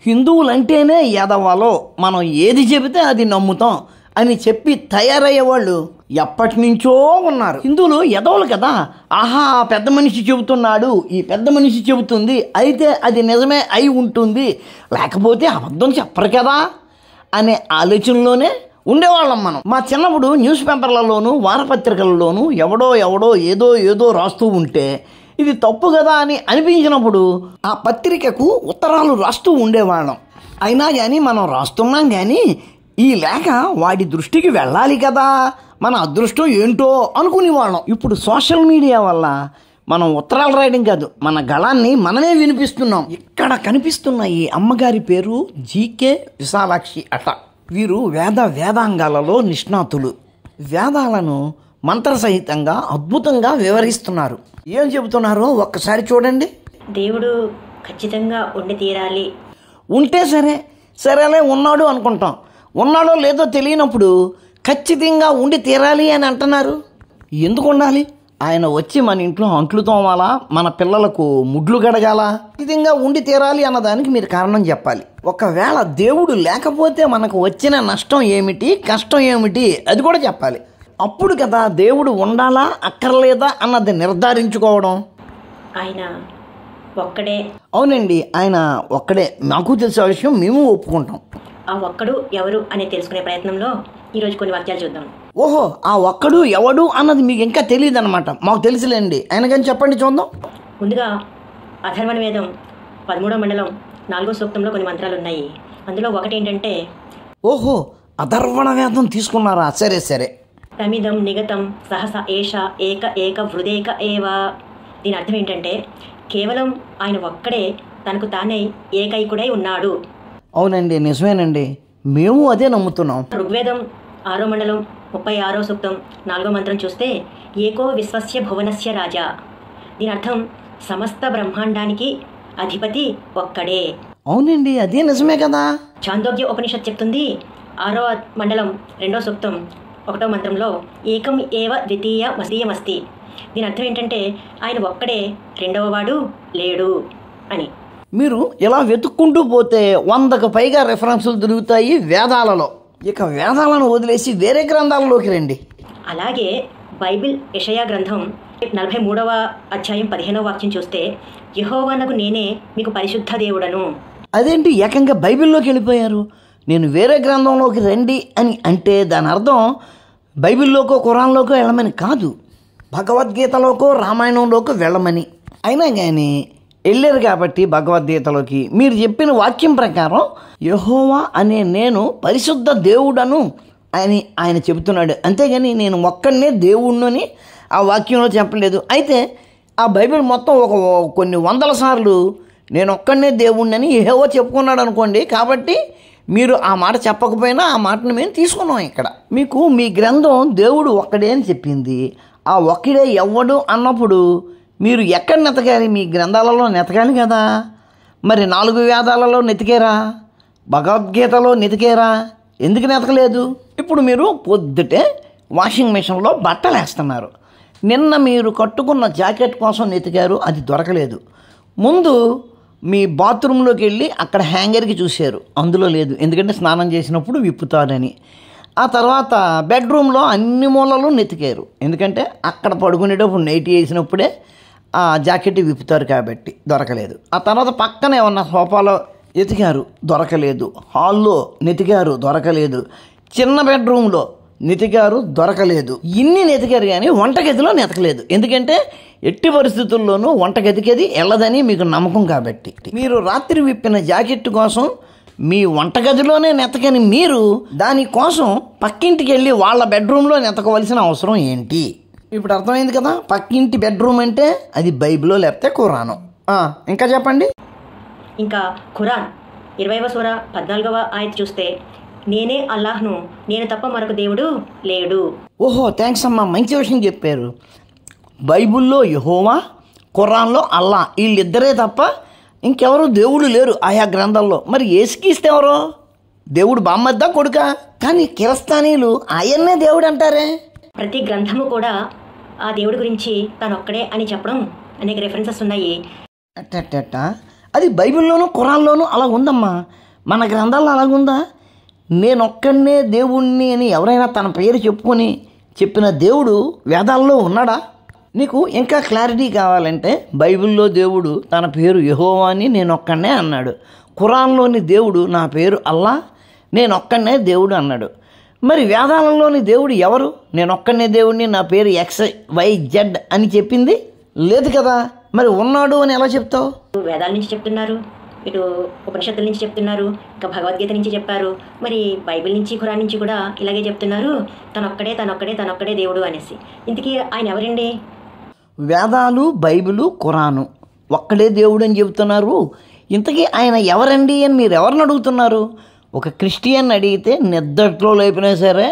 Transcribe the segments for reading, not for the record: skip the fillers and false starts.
హిందువులంటేనే ఎదవాలో మనం ఏది చెబితే అది నమ్ముతాం అని చెప్పి తయారయ్యేవాళ్ళు ఎప్పటి నుంచో ఉన్నారు. హిందువులు ఎదవలు కదా, ఆహా పెద్ద మనిషి చెబుతున్నాడు, ఈ పెద్ద మనిషి చెబుతుంది, అయితే అది నిజమే అయి ఉంటుంది, లేకపోతే అబద్ధం చెప్పరు కదా అనే ఆలోచనలోనే ఉండేవాళ్ళం మనం. మా చిన్నప్పుడు న్యూస్ పేపర్లలోనూ వారపత్రికలలోనూ ఎవడో ఏదో రాస్తూ ఉంటే ఇది తప్పు కదా అని అనిపించినప్పుడు ఆ పత్రికకు ఉత్తరాలు రాస్తూ ఉండేవాళ్ళం. అయినా కానీ మనం రాస్తున్నాం కానీ ఈ లేఖ వాడి దృష్టికి వెళ్ళాలి కదా, మన అదృష్టం ఏంటో అనుకునేవాళ్ళం. ఇప్పుడు సోషల్ మీడియా వల్ల మనం ఉత్తరాలు రాయడం కాదు, మన గళాన్ని మనమే వినిపిస్తున్నాం. ఇక్కడ కనిపిస్తున్న ఈ అమ్మగారి పేరు జీకే విశాలాక్షి అట. వీరు వేదాంగాలలో నిష్ణాతులు. వేదాలను మంత్రసహితంగా అద్భుతంగా వివరిస్తున్నారు. ఏం చెబుతున్నారో ఒక్కసారి చూడండి. దేవుడు ఖచ్చితంగా ఉండి తీరాలి. ఉంటే సరేలే ఉన్నాడు అనుకుంటాం. ఉన్నాడో లేదో తెలియనప్పుడు ఖచ్చితంగా ఉండి తీరాలి అని అంటున్నారు. ఎందుకు ఉండాలి? ఆయన వచ్చి మన ఇంట్లో అంట్లు తోమాలా, మన పిల్లలకు ముడ్లు గడగాల, ఖచ్చితంగా ఉండి తీరాలి అన్నదానికి మీరు కారణం చెప్పాలి. ఒకవేళ దేవుడు లేకపోతే మనకు వచ్చిన నష్టం ఏమిటి, కష్టం ఏమిటి అది కూడా చెప్పాలి. అప్పుడు కదా దేవుడు ఉండాలా అక్కర్లేదా అన్నది నిర్ధారించుకోవడం. ఆయన ఒక్కడే. అవునండి, ఆయన ఒక్కడే. నాకు తెలిసే విషయం మేము ఒప్పుకుంటాం. ఆ ఒక్కడు ఎవరు అని తెలుసుకునే ప్రయత్నంలో ఈరోజు కొన్ని వాక్యాలు చూద్దాం. ఓహో, ఆ ఒక్కడు ఎవడు అన్నది మీకు ఇంకా తెలియదు అనమాట. మాకు తెలుసులేండి, ఆయన కానీ చెప్పండి చూద్దాం. ముందుగా అథర్వణ వేదం 13వ మండలం 4వ సూక్తంలో కొన్ని మంత్రాలు ఉన్నాయి. అందులో ఒకటి ఏంటంటే, ఓహో అథర్వణ వేదం తీసుకున్నారా? సరే. తమిదం నిగతం సహస ఏష ఏక వృదేక ఏవ. దీని అర్థం ఏంటంటే కేవలం ఆయన ఒక్కడే తనకు తానే ఏకైకుడై ఉన్నాడు. అవునండి, నిజమేనండి, మేము అదే నమ్ముతున్నాం. ఋగ్వేదం 6వ మండలం 36వ సూక్తం 4వ మంత్రం చూస్తే ఏకో విశ్వస్య భువనస్య రాజా. దీని అర్థం సమస్త బ్రహ్మాండానికి అధిపతి ఒక్కడే. అవునండి, అదే నిజమే కదా. చాందోగ్య ఉపనిషత్ చెప్తుంది 6వ మండలం 2వ సూక్తం 1వ మంత్రంలో ఏకం ఏవ ద్వితీయమస్తి. దీని అర్థం ఏంటంటే ఆయన ఒక్కడే, రెండవ వాడు లేడు అని. మీరు ఇలా వెతుక్కుంటూ పోతే 100కు పైగా రెఫరెన్సులు దొరుకుతాయి వేదాలలో. ఇక వేదాలను వదిలేసి వేరే గ్రంథాలలోకి రండి. అలాగే బైబిల్ యెషయా గ్రంథం 43వ అధ్యాయం 15వ వాక్యం చూస్తే యెహోవానగు నేనే మీకు పరిశుద్ధ దేవుడను. అదేంటి ఏకంగా బైబిల్లోకి వెళ్ళిపోయారు? నేను వేరే గ్రంథంలోకి రండి అని అంటే దాని అర్థం బైబిల్లోకో ఖురాన్లోకో వెళ్ళమని కాదు, భగవద్గీతలోకో రామాయణంలోకో వెళ్ళమని. అయినా కానీ వెళ్ళారు కాబట్టి భగవద్గీతలోకి మీరు చెప్పిన వాక్యం ప్రకారం యెహోవా అనే నేను పరిశుద్ధ దేవుడను అని ఆయన చెబుతున్నాడు. అంతేగాని నేను ఒక్కడనే దేవుణ్ణని ఆ వాక్యంలో చెప్పలేదు. అయితే ఆ బైబిల్ మొత్తం కొన్ని వందల సార్లు నేను ఒక్కడనే దేవుణ్ణని యెహోవా చెప్పుకున్నాడు అనుకోండి. కాబట్టి మీరు ఆ మాట చెప్పకపోయినా ఆ మాటను మేము తీసుకున్నాం. ఇక్కడ మీకు మీ గ్రంథం దేవుడు ఒక్కడే అని చెప్పింది. ఆ ఒక్కడే ఎవ్వడు అన్నప్పుడు మీరు ఎక్కడ నెతకాలి? మీ గ్రంథాలలో నెతకాలి కదా. మరి 4 వేదాలలో నెతికేరా? భగవద్గీతలో నెతికేరా? ఎందుకు నెతకలేదు? ఇప్పుడు మీరు పొద్దుటే వాషింగ్ మిషన్లో బట్టలు వేస్తున్నారు. నిన్న మీరు కట్టుకున్న జాకెట్ కోసం నెతికారు, అది దొరకలేదు. ముందు మీ బాత్రూంలోకి వెళ్ళి అక్కడ హ్యాంగర్కి చూశారు, అందులో లేదు, ఎందుకంటే స్నానం చేసినప్పుడు విప్పుతారని. ఆ తర్వాత బెడ్రూమ్లో అన్ని మూలలు నెతికారు, ఎందుకంటే అక్కడ పడుకునేటప్పుడు నైట్ వేసినప్పుడే ఆ జాకెట్ విప్పుతారు కాబట్టి దొరకలేదు. ఆ తర్వాత పక్కన ఏమన్నా సోఫాలో ఎతికారు, దొరకలేదు. హాల్లో నెతికారు, దొరకలేదు. చిన్న బెడ్రూమ్లో నెతికారు, దొరకలేదు. ఇన్ని నెతికారు కానీ వంటగదిలో నెతకలేదు, ఎందుకంటే ఎట్టి పరిస్థితుల్లోనూ వంటగదికి వెళ్ళదని మీకు నమ్మకం కాబట్టి. మీరు రాత్రి విప్పిన జాకెట్ కోసం మీ వంటగదిలోనే నెతకని మీరు దానికోసం పక్కింటికి వెళ్ళి వాళ్ళ బెడ్రూమ్లో నెతకవలసిన అవసరం ఏంటి? ఇప్పుడు అర్థమైంది కదా. పక్కింటి బెడ్రూమ్ అంటే అది బైబిలో లేకపోతే ఖురాను. ఇంకా చెప్పండి. ఇంకా ఖురాన్ 20వ సూర 14వ ఆయత చూస్తే నేనే అల్లాహ్ను, నేను తప్ప మరొక దేవుడు లేడు. ఓహో, థ్యాంక్స్ అమ్మా, మంచి విషయం చెప్పారు. బైబిల్లో యెహోవా, ఖురాన్లో అల్లా, వీళ్ళిద్దరే తప్ప ఇంకెవరు దేవుడు లేరు ఆయా గ్రంథాల్లో. మరి యేసుక్రీస్తు ఎవరో? దేవుడు బామ్మద్దా కొడుకా? కానీ కిరస్తానీలు ఆయన్నే దేవుడు అంటారే. ప్రతి గ్రంథము కూడా ఆ దేవుడి గురించి తను ఒక్కడే అని చెప్పడం అనేక రెఫరెన్సెస్ ఉన్నాయి. అట్ట అది బైబిల్లోనూ ఖురాన్లోనూ అలా ఉందమ్మా. మన గ్రంథాల్లో అలాగుందా? నేనొక్కడనే దేవుణ్ణి అని ఎవరైనా తన పేరు చెప్పుకొని చెప్పిన దేవుడు వేదాల్లో ఉన్నాడా? నీకు ఇంకా క్లారిటీ కావాలంటే బైబిల్లో దేవుడు తన పేరు యెహోవా అని నేనొక్కడనే అన్నాడు. ఖురాన్లోని దేవుడు నా పేరు అల్లా, నేనొక్కడనే దేవుడు అన్నాడు. మరి వేదాలలోని దేవుడు ఎవరు? నేనొక్కడనే దేవుడిని, నా పేరు XYZ అని చెప్పింది లేదు కదా. మరి ఉన్నాడు అని ఎలా చెప్తావు? వేదాల నుంచి చెప్తున్నారు, ఇటు ఉపనిషత్తుల నుంచి చెప్తున్నారు, ఇంకా భగవద్గీత నుంచి చెప్పారు, మరి బైబిల్ నుంచి ఖురాన్ నుంచి కూడా ఇలాగే చెప్తున్నారు, తనొక్కడే దేవుడు అనేసి. ఇంతకీ ఆయన ఎవరండి? వేదాలు, బైబిలు, ఖురాను ఒక్కడే దేవుడు అని చెబుతున్నారు. ఇంతకీ ఆయన ఎవరండి అని మీరు ఎవరిని అడుగుతున్నారు? ఒక క్రిస్టియన్ అడిగితే నిద్దట్లో లేపినా సరే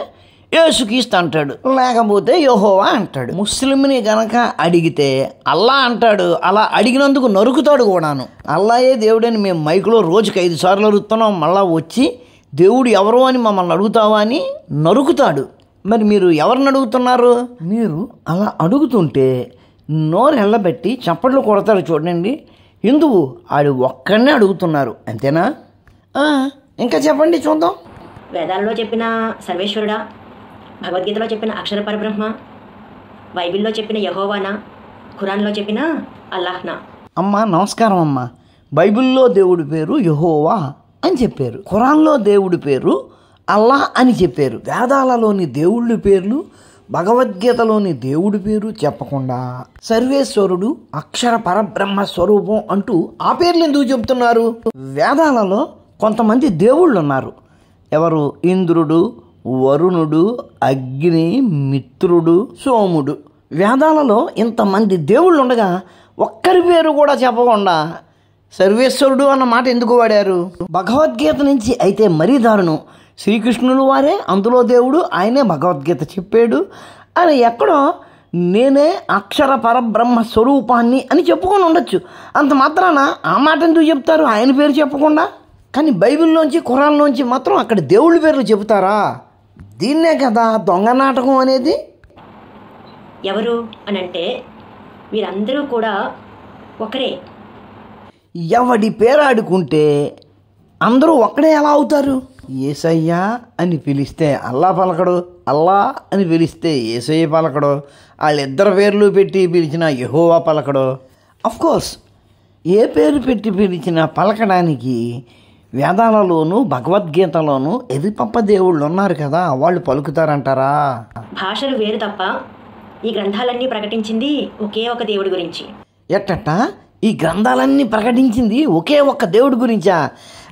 యేసుక్రీస్తు అంటాడు, లేకపోతే యెహోవా అంటాడు. ముస్లింని గనక అడిగితే అల్లా అంటాడు. అలా అడిగినందుకు నరుకుతాడు కూడాను. అల్లాయే దేవుడని మేము మైకులో రోజుకి 5 సార్లు అడుగుతున్నాం, మళ్ళా వచ్చి దేవుడు ఎవరు అని మమ్మల్ని అడుగుతావా అని నరుకుతాడు. మరి మీరు ఎవరిని అడుగుతున్నారు? మీరు అలా అడుగుతుంటే నోరు ఎళ్ళబెట్టి చప్పట్లు కొడతారు చూడండి. ఎందుకు? ఆడు ఒక్కడనే అడుగుతున్నారు, అంతేనా? ఇంకా చెప్పండి చూద్దాం. వేదాల్లో చెప్పిన సర్వేశ్వరుడా, భగవద్గీతలో చెప్పిన అక్షర పరబ్రహ్మ, బైబిల్లో చెప్పిన యెహోవానా, ఖురాన్లో చెప్పిన అల్లాహ్నా? అమ్మా నమస్కారం అమ్మా. బైబిల్లో దేవుడి పేరు యెహోవా అని చెప్పారు, ఖురాన్లో దేవుడి పేరు అల్లా అని చెప్పారు. వేదాలలోని దేవుళ్ళ పేర్లు, భగవద్గీతలోని దేవుడి పేరు చెప్పకుండా సర్వేశ్వరుడు, అక్షర పరబ్రహ్మ స్వరూపం అంటూ ఆ పేర్లు ఎందుకు చెప్తున్నారు? వేదాలలో కొంతమంది దేవుళ్ళు ఉన్నారు. ఎవరు? ఇంద్రుడు, వరుణుడు, అగ్ని, మిత్రుడు, సోముడు. వేదాలలో ఇంతమంది దేవుళ్ళు ఉండగా ఒక్కరి పేరు కూడా చెప్పకుండా సర్వేశ్వరుడు అన్న మాట ఎందుకు వాడారు? భగవద్గీత నుంచి అయితే మరీ దారుణం. శ్రీకృష్ణులు వారే అందులో దేవుడు, ఆయనే భగవద్గీత చెప్పాడు అని ఎక్కడో నేనే అక్షర పరబ్రహ్మ స్వరూపాన్ని అని చెప్పుకొని ఉండొచ్చు. అంత మాత్రాన ఆ మాట ఎందుకు చెప్తారు ఆయన పేరు చెప్పకుండా? కానీ బైబిల్లోంచి ఖురాన్లోంచి మాత్రం అక్కడ దేవుళ్ళ పేర్లు చెబుతారా? దీన్నే కదా దొంగ నాటకం అనేది. ఎవరు అని అంటే వీరందరూ కూడా ఒకరే. ఎవడి పేరాడుకుంటే అందరూ ఒక్కడే ఎలా అవుతారు? యేసయ్యా అని పిలిస్తే అల్లా పలకడు, అల్లా అని పిలిస్తే యేసయ్య పలకడు, వాళ్ళిద్దరు పేర్లు పెట్టి పిలిచిన యెహోవా పలకడు. అఫ్కోర్స్ ఏ పేరు పెట్టి పిలిచినా పలకడానికి వేదాలలోనూ భగవద్గీతలోనూ ఎదిపప్ప దేవుళ్ళు ఉన్నారు కదా, వాళ్ళు పలుకుతారంటారా? భాషలు వేరు తప్ప ఈ గ్రంథాలన్నీ ప్రకటించింది ఒకే ఒక దేవుడి గురించి. ఎట్టట ఈ గ్రంథాలన్నీ ప్రకటించింది ఒకే ఒక్క దేవుడి గురించా?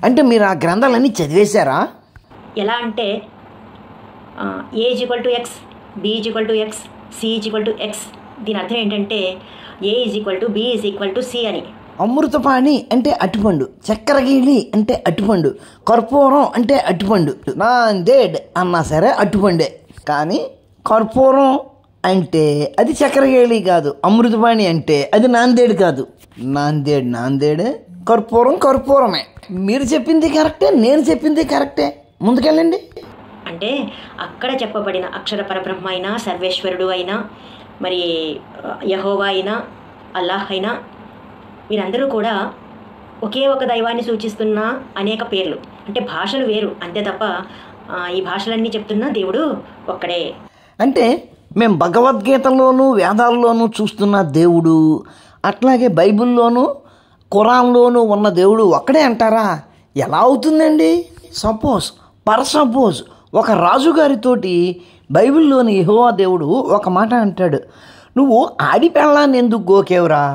అంటే మీరు ఆ గ్రంథాలన్నీ చదివేశారా? ఎలా అంటే A=X, B=X, C=X. దీని అర్థం ఏంటంటే A=B=C అని. అమృతపాణి అంటే అటుపండు, చక్కెరగీలి అంటే అటుపండు, కర్పూరం అంటే అటుపండు, నాందేడ్ అన్నా సరే అటుపండే. కానీ కర్పూరం అంటే అది చక్కెరగేళి కాదు, అమృతపాణి అంటే అది నాందేడ్ కాదు. నాందేడే, కర్పూరం కర్పూరమే. మీరు చెప్పింది కరెక్టే, నేను చెప్పింది కరెక్టే. ముందుకెళ్ళండి. అంటే అక్కడ చెప్పబడిన అక్షర పరబ్రహ్మ అయినా, సర్వేశ్వరుడు అయినా, మరి యెహోవా అయినా, అల్లాహ్ అయినా, వీరందరూ కూడా ఒకే ఒక దైవాన్ని సూచిస్తున్న అనేక పేర్లు. అంటే భాషలు వేరు అంతే తప్ప ఈ భాషలన్నీ చెప్తున్న దేవుడు ఒక్కడే. అంటే మేము భగవద్గీతలోనూ వేదాల్లోనూ చూస్తున్న దేవుడు అట్లాగే బైబిల్లోనూ ఖురాన్లోనూ ఉన్న దేవుడు ఒక్కడే అంటారా? ఎలా అవుతుందండి? సపోజ్ ఒక రాజుగారితోటి బైబిల్లోని యెహోవా దేవుడు ఒక మాట అంటాడు, నువ్వు ఆడిపెళ్ళాన్ని ఎందుకు గోకేవురా,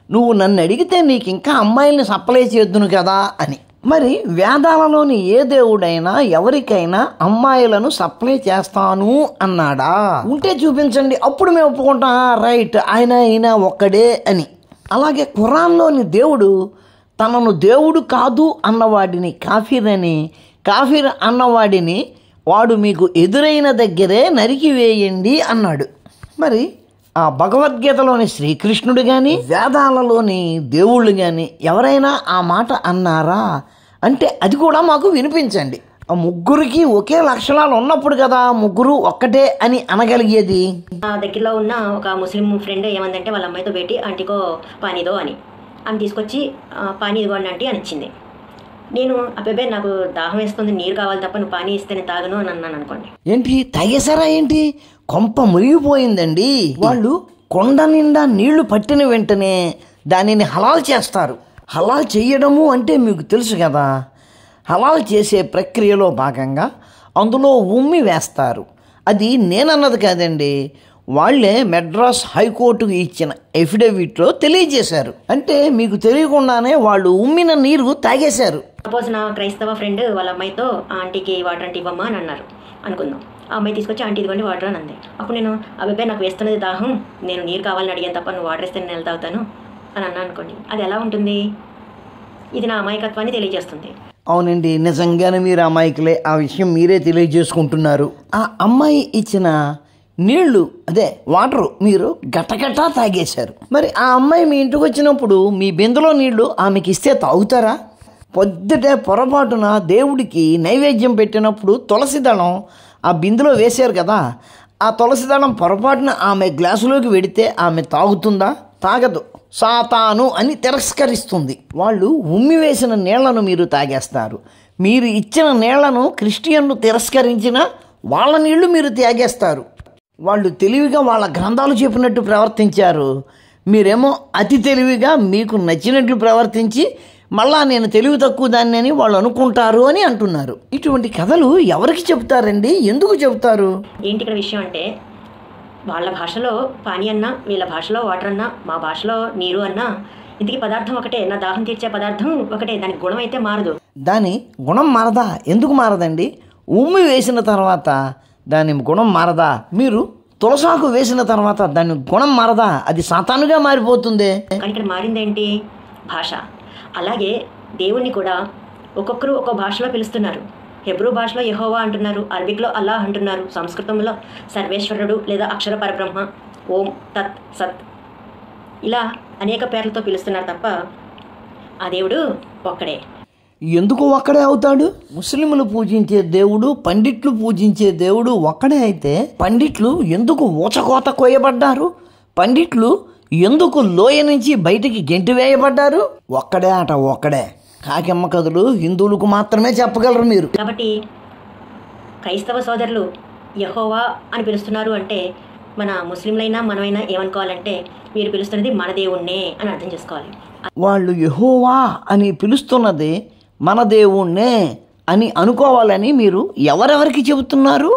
నువ్వు నన్ను అడిగితే నీకు ఇంకా అమ్మాయిల్ని సప్లై చేద్దును కదా అని. మరి వేదాలలోని ఏ దేవుడైనా ఎవరికైనా అమ్మాయిలను సప్లై చేస్తాను అన్నాడా? ఉంటే చూపించండి, అప్పుడు మేము ఒప్పుకుంటాం, రైట్ ఆయన ఒక్కడే అని. అలాగే ఖురాన్లోని దేవుడు తనను దేవుడు కాదు అన్నవాడిని కాఫీర్ అని, కాఫీర్ అన్నవాడిని వాడు మీకు ఎదురైన దగ్గరే నరికివేయండి అన్నాడు. మరి ఆ భగవద్గీతలోని శ్రీకృష్ణుడు కానీ వేదాలలోని దేవుళ్ళు కానీ ఎవరైనా ఆ మాట అన్నారా అంటే అది కూడా మాకు వినిపించండి. ఆ ముగ్గురికి ఒకే లక్షణాలు ఉన్నప్పుడు కదా ముగ్గురు ఒక్కటే అని అనగలిగేది. దగ్గరలో ఉన్న ఒక ముస్లిం ఫ్రెండ్ ఏమందంటే వాళ్ళ అమ్మాయితో పెట్టి ఆంటీకో పానీదో అని. ఆమె తీసుకొచ్చి పానీ ఇదిగోండి ఆంటీ అని ఇచ్చింది. నేను అబ్బాయి నాకు దాహం వేస్తుంది, నీరు కావాలి తప్ప నువ్వు పానీ ఇస్తే నేను తాగను అని అన్నాను అనుకోండి. ఏంటి తాగేశారా ఏంటి? కొంప మునిగిపోయిందండి. వాళ్ళు కొండ నిండా నీళ్లు పట్టిన వెంటనే దానిని హలాల్ చేస్తారు. హలాల్ చేయడము అంటే మీకు తెలుసు కదా, హలాల్ చేసే ప్రక్రియలో భాగంగా అందులో ఉమ్మి వేస్తారు. అది నేనన్నది కాదండి, వాళ్ళే మెడ్రాస్ హైకోర్టుకు ఇచ్చిన ఎఫిడవిట్లో తెలియజేశారు. అంటే మీకు తెలియకుండానే వాళ్ళు ఉమ్మిన నీరు తాగేశారు. సపోజ్ నా క్రైస్తవ ఫ్రెండ్ వాళ్ళ అమ్మాయితో ఆంటీకి వాటర్ అంటే ఇవ్వమ్మా అని అన్నారు అనుకుందాం. ఆ అమ్మాయి తీసుకొచ్చి ఆంటీ ఇదిగోండి వాటర్ అని అంది. అప్పుడు నేను అబ్బాయి నాకు వేస్తున్నది దాహం, నేను నీరు కావాలని అడిగాను తప్ప నువ్వు వాటర్ ఇస్తే నేను నెల తాగుతాను అని అన్నా అనుకోండి. అది ఎలా ఉంటుంది? ఇది నా అమాయకత్వాన్ని తెలియజేస్తుంది. అవునండి, నిజంగానే మీరు అమాయకులే. ఆ విషయం మీరే తెలియజేసుకుంటున్నారు. ఆ అమ్మాయి ఇచ్చిన నీళ్లు, అదే వాటరు, మీరు గటగటా తాగేశారు. మరి ఆ అమ్మాయి మీ ఇంటికి వచ్చినప్పుడు మీ బిందెలో నీళ్లు ఆమెకి ఇస్తే తాగుతారా? పొద్దుటే పొరపాటున దేవుడికి నైవేద్యం పెట్టినప్పుడు తులసి దళం ఆ బిందెలో వేశారు కదా, ఆ తులసి దళం పొరపాటున ఆమె గ్లాసులోకి వెడితే ఆమె తాగుతుందా? తాగదు. సాతాను అని తిరస్కరిస్తుంది. వాళ్ళు ఉమ్మి వేసిన నీళ్లను మీరు తాగేస్తారు. మీరు ఇచ్చిన నీళ్లను క్రిస్టియన్లు తిరస్కరించిన వాళ్ళ నీళ్లు మీరు తాగేస్తారు. వాళ్ళు తెలివిగా వాళ్ళ గ్రంథాలు చెప్పినట్టు ప్రవర్తించారు, మీరేమో అతి తెలివిగా మీకు నచ్చినట్లు ప్రవర్తించి మళ్ళా నేను తెలివి తక్కువ దాన్ని అని వాళ్ళు అనుకుంటారు అని అంటున్నారు. ఇటువంటి కథలు ఎవరికి చెబుతారండి? ఎందుకు చెబుతారు? ఏంటి ఇక్కడ విషయం అంటే, వాళ్ళ భాషలో పానీ అన్నా, వీళ్ళ భాషలో వాటర్ అన్నా, మా భాషలో నీరు అన్నా, ఇంతకీ పదార్థం ఒకటే. నా దాహం తీర్చే పదార్థం ఒకటే, దాని గుణం అయితే మారదు. దాని గుణం మారదా? ఎందుకు మారదండి? ఉమ్మి వేసిన తర్వాత దాని గుణం మారదా? మీరు తులసాకు వేసిన తర్వాత దాని గుణం మారదా? అది సాతానుగా మారిపోతుంది. కానీ ఇక్కడ మారిందేంటి? భాష. అలాగే దేవుణ్ణి కూడా ఒక్కొక్కరు ఒక్కో భాషలో పిలుస్తున్నారు. హెబ్రూ భాషలో యెహోవా అంటున్నారు, అరబిక్లో అల్లాహ్ అంటున్నారు, సంస్కృతంలో సర్వేశ్వరుడు లేదా అక్షర పరబ్రహ్మ, ఓం, తత్, సత్, ఇలా అనేక పేర్లతో పిలుస్తున్నారు తప్ప ఆ దేవుడు ఒక్కడే. ఎందుకు ఒక్కడే అవుతాడు? ముస్లింలు పూజించే దేవుడు, పండిట్లు పూజించే దేవుడు ఒక్కడే అయితే పండిట్లు ఎందుకు ఊచకోత కోయబడ్డారు? పండిట్లు ఎందుకు లోయ నుంచి బయటికి గెంటి వేయబడ్డారు? ఒక్కడే ఆట, ఒక్కడే. కాకెమ్మ కథలు హిందువులకు మాత్రమే చెప్పగలరు మీరు. కాబట్టి క్రైస్తవ సోదరులు యెహోవా అని పిలుస్తున్నారు అంటే మన ముస్లింలైనా మనమైనా ఏమనుకోవాలంటే వీరు పిలుస్తున్నది మన దేవుణ్ణే అని అర్థం చేసుకోవాలి. వాళ్ళు యెహోవా అని పిలుస్తున్నది మన దేవుణ్ణే అని అనుకోవాలని మీరు ఎవరెవరికి చెబుతున్నారు?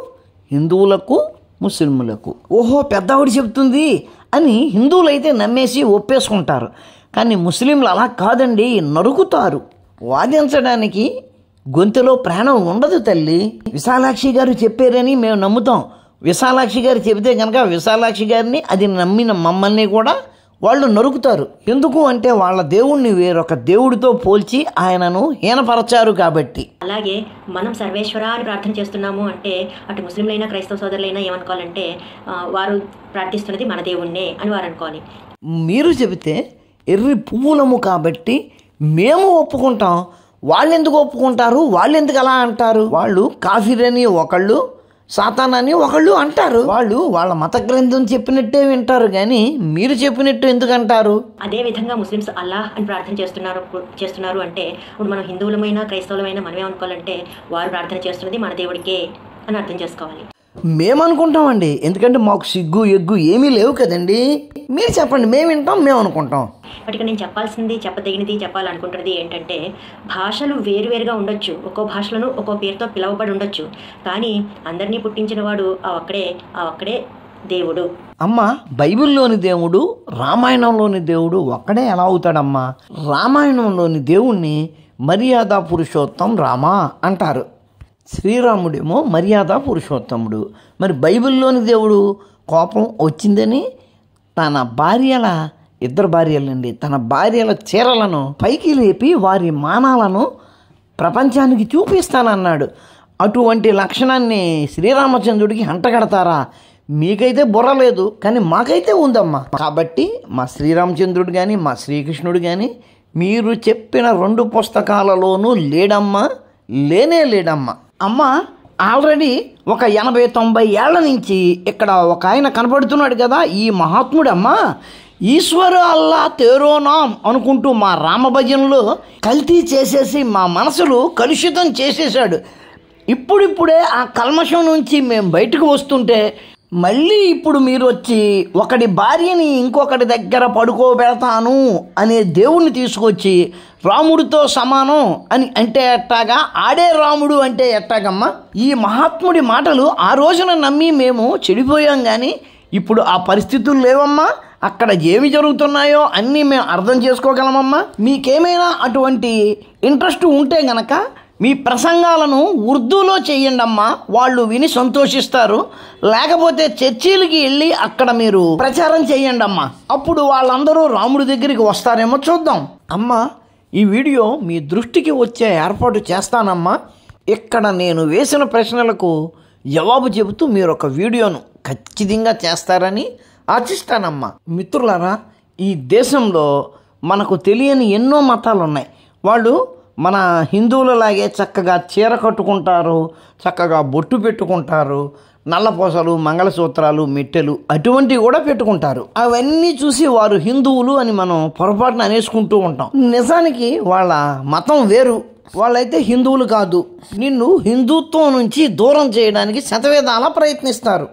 హిందువులకు, ముస్లింలకు. ఓహో, పెద్దవాడు చెబుతుంది అని హిందువులైతే నమ్మేసి ఒప్పేసుకుంటారు. కానీ ముస్లింలు అలా కాదండి, నరుకుతారు. వాదించడానికి గొంతులో ప్రాణం ఉండదు తల్లి. విశాలాక్షి గారు చెప్పారని మేము నమ్ముతాం. విశాలాక్షి గారు చెబితే కనుక విశాలాక్షి గారిని, అది నమ్మిన మమ్మల్ని కూడా వాళ్ళు నరుకుతారు. ఎందుకు అంటే వాళ్ళ దేవుణ్ణి వేరొక దేవుడితో పోల్చి ఆయనను హీనపరచారు కాబట్టి. అలాగే మనం సర్వేశ్వర అని ప్రార్థన చేస్తున్నాము అంటే అటు ముస్లింలైనా క్రైస్తవ సోదరులైనా ఏమనుకోవాలంటే వారు ప్రార్థిస్తున్నది మన దేవుణ్ణే అని వారు అనుకోవాలి. మీరు చెబితే ఎర్రి పువ్వులము కాబట్టి మేము ఒప్పుకుంటాం, వాళ్ళు ఎందుకు ఒప్పుకుంటారు? వాళ్ళు ఎందుకు అలా అంటారు? వాళ్ళు కాఫీరని ఒకళ్ళు, సాతానని ఒకళ్ళు అంటారు. వాళ్ళు వాళ్ళ మత గ్రంథం చెప్పినట్టే వింటారు, కానీ మీరు చెప్పినట్టు ఎందుకు అంటారు? అదే విధంగా ముస్లిమ్స్ అల్లాహ్ అని ప్రార్థన చేస్తున్నారు అంటే ఇప్పుడు మనం హిందువులమైనా క్రైస్తవులమైనా మనమే అనుకోవాలంటే వారు ప్రార్థన చేస్తున్నది మన దేవుడికే అని అర్థం చేసుకోవాలి. మేమనుకుంటామండి, ఎందుకంటే మాకు సిగ్గు ఎగ్గు ఏమీ లేవు కదండి. మీరు చెప్పండి, మేము వింటాం, మేము అనుకుంటాం. బట్ ఇక్కడ నేను చెప్పదగినది చెప్పాలనుకుంటున్నది ఏంటంటే భాషలు వేరువేరుగా ఉండొచ్చు, ఒక్కో భాషలను ఒక్కో పేరుతో పిలువబడి ఉండొచ్చు, కానీ అందరినీ పుట్టించిన వాడు ఆ ఒక్కడే దేవుడు. అమ్మ, బైబిల్లోని దేవుడు, రామాయణంలోని దేవుడు ఒక్కడే ఎలా అవుతాడమ్మా? రామాయణంలోని దేవుణ్ణి మర్యాద పురుషోత్తం రామా అంటారు. శ్రీరాముడేమో మర్యాద పురుషోత్తముడు. మరి బైబిల్లోని దేవుడు కోపం వచ్చిందని ఇద్దరు భార్యలండి, తన భార్యల చీరలను పైకి లేపి వారి మానాలను ప్రపంచానికి చూపిస్తానన్నాడు. అటువంటి లక్షణాన్ని శ్రీరామచంద్రుడికి అంటగడతారా? మీకైతే బుర్ర లేదు, కానీ మాకైతే ఉందమ్మా. కాబట్టి మా శ్రీరామచంద్రుడు కానీ మా శ్రీకృష్ణుడు కానీ మీరు చెప్పిన 2 పుస్తకాలలోనూ లేడమ్మా, లేడమ్మా. అమ్మ, ఆల్రెడీ ఒక 80-90 ఏళ్ల నుంచి ఇక్కడ ఒక ఆయన కనపడుతున్నాడు కదా, ఈ మహాత్ముడమ్మా. ఈశ్వర అల్లా తేరోనాం అనుకుంటూ మా రామభజనలో కల్తీ చేసేసి మా మనసులు కలుషితం చేసేసాడు. ఇప్పుడిప్పుడే ఆ కల్మషం నుంచి మేము బయటకు వస్తుంటే మళ్ళీ ఇప్పుడు మీరు వచ్చి ఒకడి భార్యని ఇంకొకటి దగ్గర పడుకోబెడతాను అనే దేవుణ్ణి తీసుకొచ్చి రాముడితో సమానం అని అంటే ఎట్టాగా, ఆడే రాముడు అంటే ఎట్టాగమ్మా? ఈ మహాత్ముడి మాటలు ఆ రోజున నమ్మి మేము చెడిపోయాం, కానీ ఇప్పుడు ఆ పరిస్థితులు లేవమ్మా. అక్కడ ఏమి జరుగుతున్నాయో అన్నీ మేము అర్థం చేసుకోగలమమ్మా. మీకేమైనా అటువంటి ఇంట్రెస్ట్ ఉంటే గనక మీ ప్రసంగాలను ఉర్దూలో చేయండి అమ్మా, వాళ్ళు విని సంతోషిస్తారు. లేకపోతే చర్చీలకి వెళ్ళి అక్కడ మీరు ప్రచారం చేయండి అమ్మా, అప్పుడు వాళ్ళందరూ రాముడి దగ్గరికి వస్తారేమో చూద్దాం. అమ్మా, ఈ వీడియో మీ దృష్టికి వచ్చే ఏర్పాటు చేస్తానమ్మా. ఇక్కడ నేను వేసిన ప్రశ్నలకు జవాబు చెబుతూ మీరు ఒక వీడియోను ఖచ్చితంగా చేస్తారని ఆశిస్తానమ్మా. మిత్రులారా, ఈ దేశంలో మనకు తెలియని ఎన్నో మతాలు ఉన్నాయి. వాళ్ళు మన హిందువులలాగే చక్కగా చీర కట్టుకుంటారు, చక్కగా బొట్టు పెట్టుకుంటారు, నల్లపూసలు, మంగళసూత్రాలు, మెట్టెలు అటువంటివి కూడా పెట్టుకుంటారు. అవన్నీ చూసి వారు హిందువులు అని మనం పొరపాటున అనేసుకుంటూ ఉంటాం. నిజానికి వాళ్ళ మతం వేరు, వాళ్ళైతే హిందువులు కాదు. నిన్ను హిందుత్వం నుంచి దూరం చేయడానికి శతవిధాలా ప్రయత్నిస్తారు.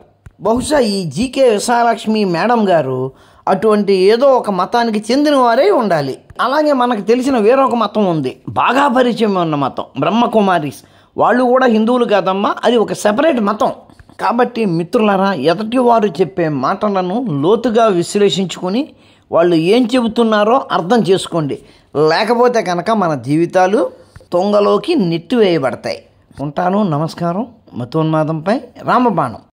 బహుశా ఈ జీకే విశాలక్ష్మి మేడం గారు అటువంటి ఏదో ఒక మతానికి చెందిన వారే ఉండాలి. అలాగే మనకు తెలిసిన వేరొక మతం ఉంది, బాగా పరిచయం ఉన్న మతం, బ్రహ్మకుమారీస్. వాళ్ళు కూడా హిందువులు కాదమ్మా, అది ఒక సెపరేట్ మతం. కాబట్టి మిత్రులారా, ఎదుటి వారు చెప్పే మాటలను లోతుగా విశ్లేషించుకొని వాళ్ళు ఏం చెబుతున్నారో అర్థం చేసుకోండి. లేకపోతే కనుక మన జీవితాలు తొంగలోకి నెట్టివేయబడతాయి. ఉంటాను. నమస్కారం. మతోన్మాదంపై రామబాణం.